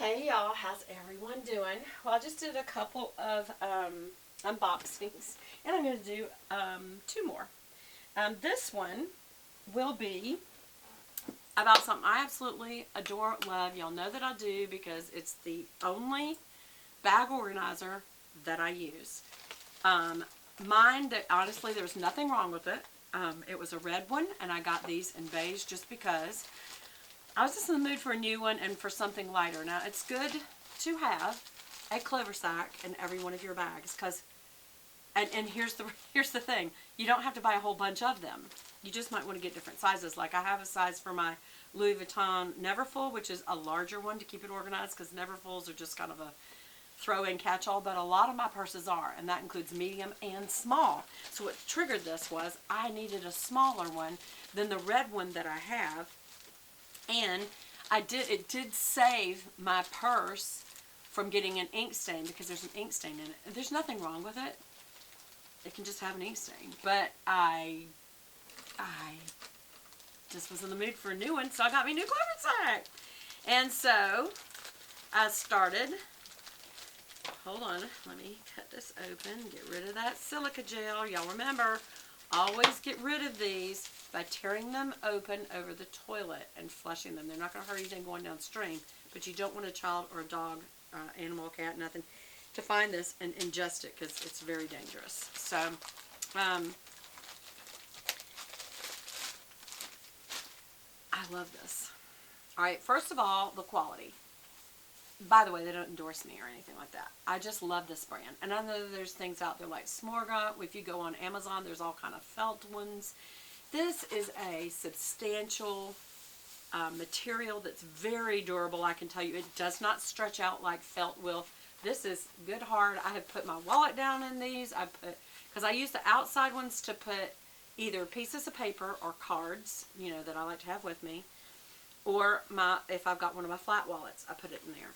Hey y'all, how's everyone doing? Well, I just did a couple of unboxings, and I'm going to do two more. This one will be about something I absolutely adore, love. Y'all know that I do because it's the only bag organizer that I use. Mine, that honestly, there's nothing wrong with it. It was a red one, and I got these in beige just because I was just in the mood for a new one and for something lighter. Now, it's good to have a Cloversac in every one of your bags because, and here's the thing, you don't have to buy a whole bunch of them. You just might want to get different sizes. Like I have a size for my Louis Vuitton Neverfull, which is a larger one to keep it organized because Neverfulls are just kind of a throw-in catch-all, but a lot of my purses are, and that includes medium and small. So what triggered this was I needed a smaller one than the red one that I have. And it did save my purse from getting an ink stain because there's an ink stain in it. And there's nothing wrong with it. It can just have an ink stain. But I just was in the mood for a new one, so I got me a new Cloversac. And so I started, hold on, let me cut this open, get rid of that silica gel. Y'all remember, always get rid of these by tearing them open over the toilet and flushing them. They're not going to hurt anything going downstream, but you don't want a child or a dog, animal, cat, nothing, to find this and ingest it because it's very dangerous. So, I love this. All right, first of all, the quality. By the way, they don't endorse me or anything like that. I just love this brand. And I know there's things out there like Smorga. If you go on Amazon, there's all kind of felt ones. This is a substantial material that's very durable. I can tell you, it does not stretch out like felt will. This is good hard. I have put my wallet down in these. Because I use the outside ones to put either pieces of paper or cards, you know, that I like to have with me. Or if I've got one of my flat wallets, I put it in there.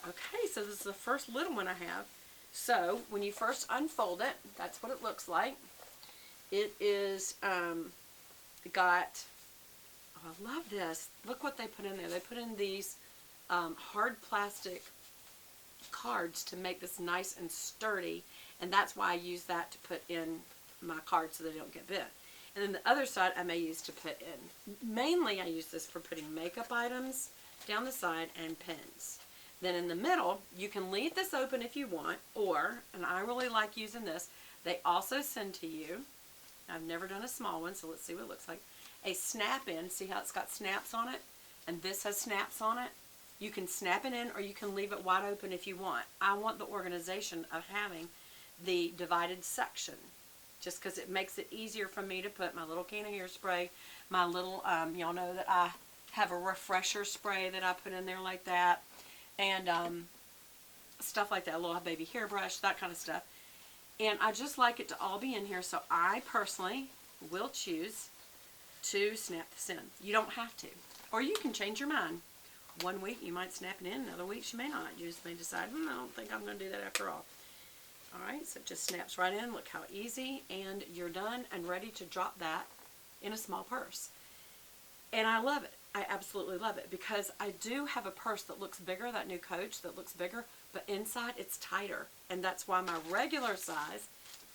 Okay, so this is the first little one I have. So, when you first unfold it, that's what it looks like. It is, got, oh, I love this. Look what they put in there. They put in these hard plastic cards to make this nice and sturdy, and that's why I use that to put in my cards so they don't get bent. And then the other side I may use to put in. Mainly I use this for putting makeup items down the side and pens. Then in the middle, you can leave this open if you want, or, and I really like using this, they also send to you, I've never done a small one, so let's see what it looks like, a snap-in. See how it's got snaps on it? And this has snaps on it. You can snap it in or you can leave it wide open if you want. I want the organization of having the divided section, just because it makes it easier for me to put my little can of hairspray, my little, y'all know that I have a refresher spray that I put in there like that, and stuff like that, a little baby hairbrush, that kind of stuff. And I just like it to all be in here, so I personally will choose to snap this in. You don't have to. Or you can change your mind. One week you might snap it in, another week you may not. You just may decide, I don't think I'm going to do that after all. Alright, so it just snaps right in. Look how easy, and you're done and ready to drop that in a small purse. And I love it. I absolutely love it because I do have a purse that looks bigger, that new Coach that looks bigger, but inside it's tighter. And that's why my regular size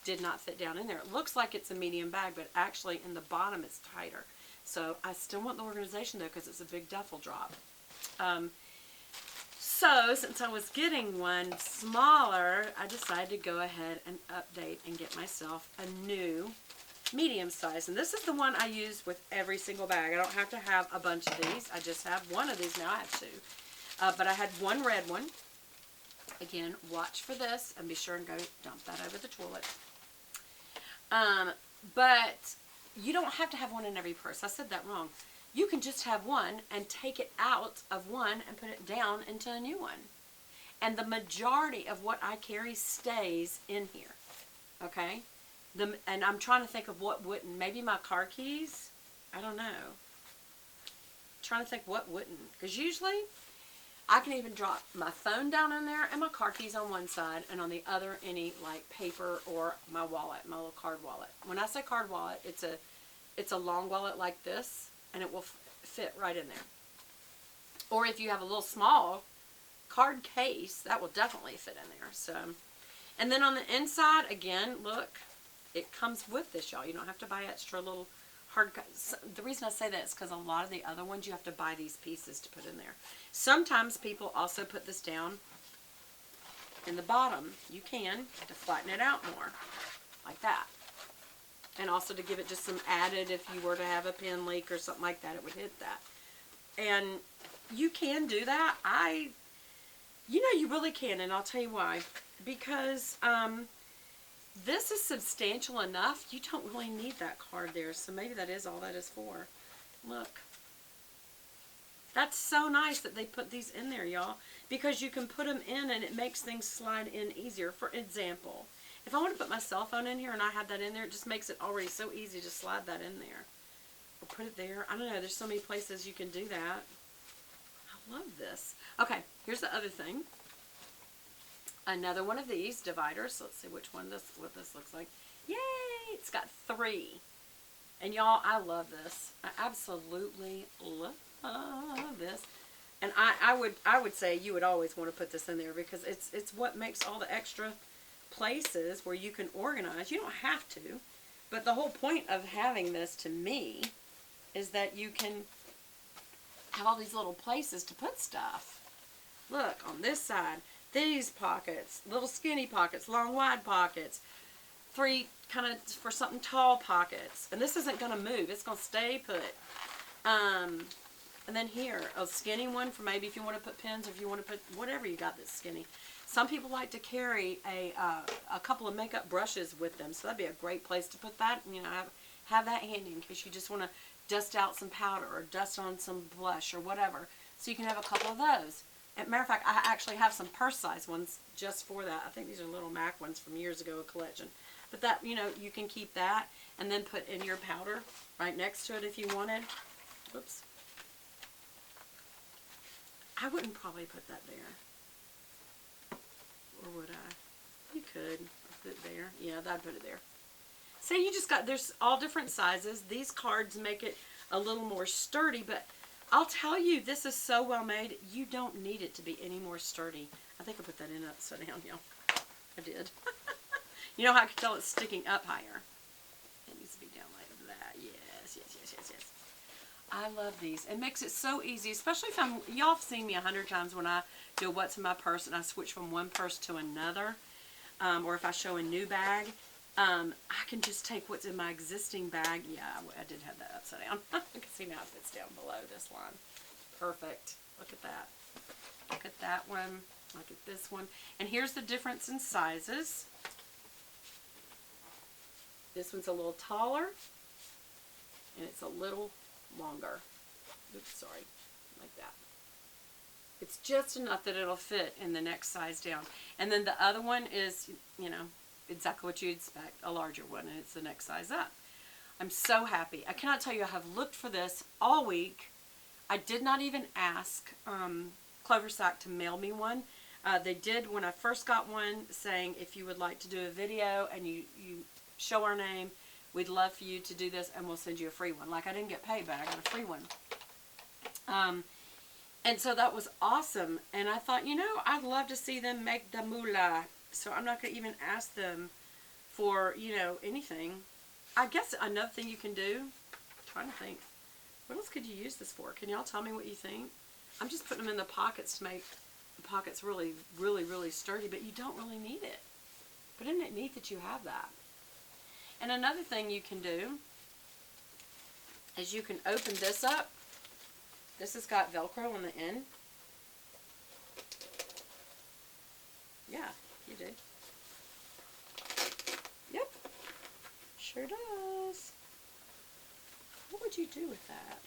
did not fit down in there. It looks like it's a medium bag, but actually in the bottom it's tighter. So I still want the organization though because it's a big duffel drop. So since I was getting one smaller, I decided to go ahead and update and get myself a new medium size. And this is the one I use with every single bag. I don't have to have a bunch of these. I just have one of these now. I have two. But I had one red one. Again, watch for this and be sure and go dump that over the toilet. But you don't have to have one in every purse. I said that wrong. You can just have one and take it out of one and put it down into a new one. And the majority of what I carry stays in here. Okay? And I'm trying to think of what wouldn't. Maybe my car keys? I don't know. I'm trying to think what wouldn't. Because usually I can even drop my phone down in there and my car keys on one side, and on the other any like paper or my wallet, my little card wallet. When I say card wallet, it's a long wallet like this, and it will fit right in there. Or if you have a little small card case, that will definitely fit in there. So, and then on the inside, again, look, it comes with this, y'all. You don't have to buy extra little hard. The reason I say that is because a lot of the other ones, you have to buy these pieces to put in there. Sometimes people also put this down in the bottom. You can, to flatten it out more, like that. And also to give it just some added, if you were to have a pen leak or something like that, it would hit that. And you can do that. You know, you really can, and I'll tell you why. Because this is substantial enough, you don't really need that card there. So maybe that is all that is for. Look. That's so nice that they put these in there, y'all. Because you can put them in and it makes things slide in easier. For example, if I want to put my cell phone in here and I have that in there, it just makes it already so easy to slide that in there. Or put it there. I don't know. There's so many places you can do that. I love this. Okay, here's the other thing. Another one of these dividers. Let's see which one what this looks like. Yay! It's got 3. And y'all, I love this. I absolutely love this. And I would say you would always want to put this in there because it's what makes all the extra places where you can organize. You don't have to, but the whole point of having this to me is that you can have all these little places to put stuff. Look, on this side, these pockets, little skinny pockets, long wide pockets, 3 kind of for something tall pockets. And this isn't going to move. It's going to stay put. And then here, a skinny one for maybe if you want to put pens or if you want to put whatever you got that's skinny. Some people like to carry a couple of makeup brushes with them. So that'd be a great place to put that. You know, have that handy in case you just want to dust out some powder or dust on some blush or whatever. So you can have a couple of those. As a matter of fact, I actually have some purse-size ones just for that. I think these are little MAC ones from years ago, a collection. But that, you know, you can keep that and then put in your powder right next to it if you wanted. Whoops. I wouldn't probably put that there. Or would I? You could. Put it there. Yeah, I'd put it there. Say you just got, there's all different sizes. These cards make it a little more sturdy, but I'll tell you, this is so well made, you don't need it to be any more sturdy. I think I put that in upside down, y'all. I did. You know how I can tell it's sticking up higher? It needs to be down like that. Yes, yes, yes, yes, yes. I love these. It makes it so easy, especially if y'all have seen me 100 times when I do what's in my purse and I switch from one purse to another, or if I show a new bag. I can just take what's in my existing bag. Yeah, I did have that upside down. You can see now it fits down below this line. Perfect. Look at that. Look at that one. Look at this one. And here's the difference in sizes. This one's a little taller, and it's a little longer. Oops, sorry. Like that. It's just enough that it'll fit in the next size down. And then the other one is, you know, exactly what you'd expect, a larger one, and it's the next size up. I'm so happy. I cannot tell you, I have looked for this all week. I did not even ask Cloversac to mail me one. They did when I first got one, saying if you would like to do a video and you show our name, we'd love for you to do this and we'll send you a free one. Like, I didn't get paid, but I got a free one. And so that was awesome. And I thought, you know, I'd love to see them make the moolah. So I'm not going to even ask them for, you know, anything. I guess another thing you can do, I'm trying to think, what else could you use this for? Can y'all tell me what you think? I'm just putting them in the pockets to make the pockets really, really, really sturdy, but you don't really need it. But isn't it neat that you have that? And another thing you can do is you can open this up. This has got Velcro on the end. Yeah. You did. Yep. Sure does. What would you do with that?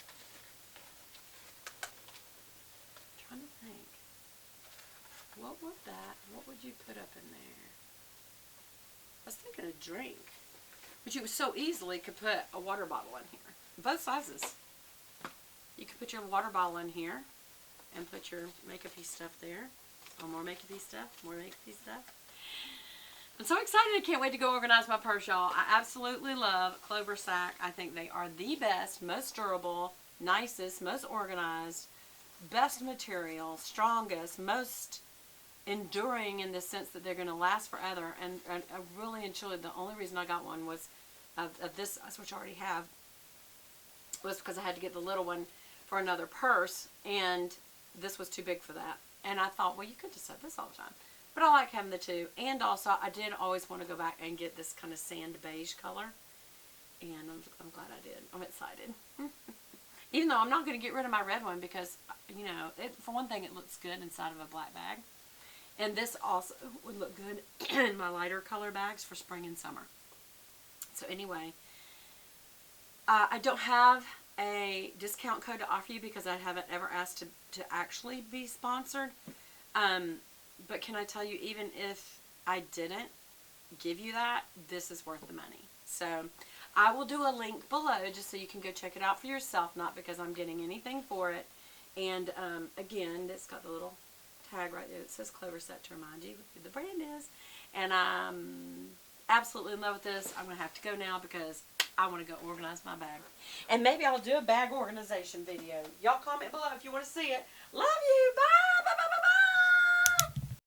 I'm trying to think. What would you put up in there? I was thinking a drink. But you so easily could put a water bottle in here. Both sizes. You could put your water bottle in here and put your makeup-y stuff there. Oh, more makeup-y stuff, more makeup-y stuff. I'm so excited. I can't wait to go organize my purse, y'all. I absolutely love Cloversac. I think they are the best, most durable, nicest, most organized, best material, strongest, most enduring in the sense that they're going to last forever. And I really enjoyed. The only reason I got one was of this, which I already have, was because I had to get the little one for another purse, and this was too big for that. And I thought, well, you could just have this all the time. But I like having the two. And also, I did always want to go back and get this kind of sand beige color. And I'm glad I did. I'm excited. Even though I'm not going to get rid of my red one because, you know, for one thing, it looks good inside of a black bag. And this also would look good in my lighter color bags for spring and summer. So anyway, I don't have a discount code to offer you because I haven't ever asked to actually be sponsored. But can I tell you, even if I didn't give you that, this is worth the money. So I will do a link below just so you can go check it out for yourself, not because I'm getting anything for it. And again, it's got the little tag right there that says Cloversac to remind you who the brand is. And I'm absolutely in love with this. I'm going to have to go now because I want to go organize my bag. And maybe I'll do a bag organization video. Y'all comment below if you want to see it. Love you. Bye.